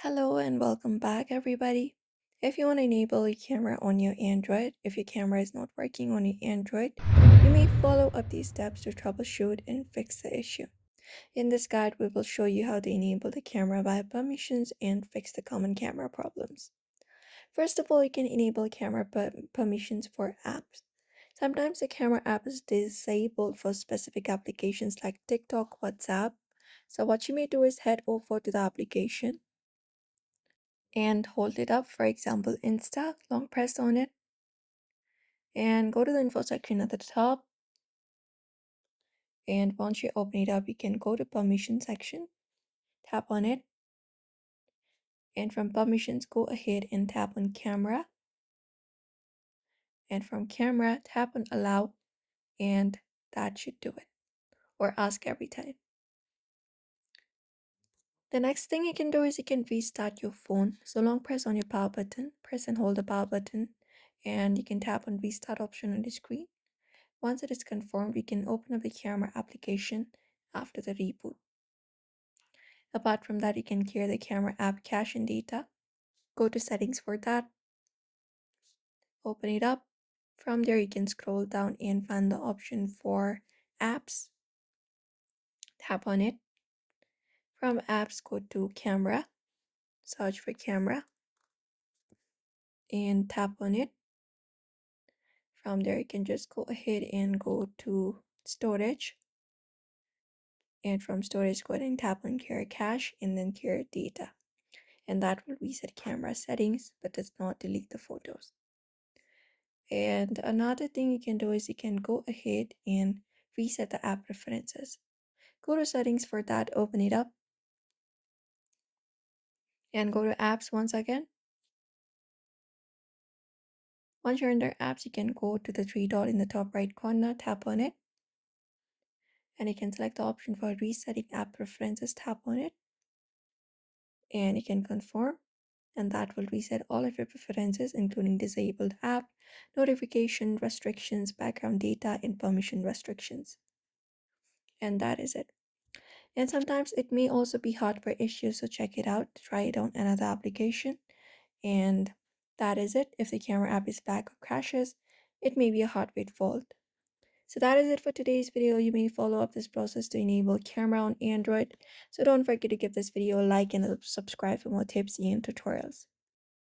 Hello and welcome back, everybody. If you want to enable your camera on your Android, if your camera is not working on your Android, you may follow up these steps to troubleshoot and fix the issue. In this guide, we will show you how to enable the camera via permissions and fix the common camera problems. First of all, you can enable camera permissions for apps. Sometimes the camera app is disabled for specific applications like TikTok, WhatsApp. So what you may do is head over to the application and hold it up, for example Insta, long press on it and go to the info section at the top. And once you open it up, you can go to permission section, tap on it, and from permissions go ahead and tap on camera, and from camera tap on allow, and that should do it, or ask every time. The next thing you can do is you can restart your phone. So long press on your power button, press and hold the power button, and you can tap on restart option on the screen. Once it is confirmed, we can open up the camera application after the reboot. Apart from that, you can clear the camera app cache and data. Go to settings for that. Open it up. From there, you can scroll down and find the option for apps. Tap on it. From apps, go to camera. Search for camera and tap on it. From there, you can just go ahead and go to storage. And from storage, go ahead and tap on clear cache and then clear data. And that will reset camera settings but does not delete the photos. And another thing you can do is you can go ahead and reset the app preferences. Go to settings for that, open it up, and go to apps once again. Once you're under apps, you can go to the three dot in the top right corner, tap on it, and you can select the option for resetting app preferences, tap on it, and you can confirm, and that will reset all of your preferences, including disabled app, notification restrictions, background data, and permission restrictions. And that is it. And sometimes it may also be hardware issues, so check it out, try it on another application. And that is it. If the camera app is back or crashes, it may be a hardware fault. So that is it for today's video. You may follow up this process to enable camera on Android. So don't forget to give this video a like and subscribe for more tips and tutorials.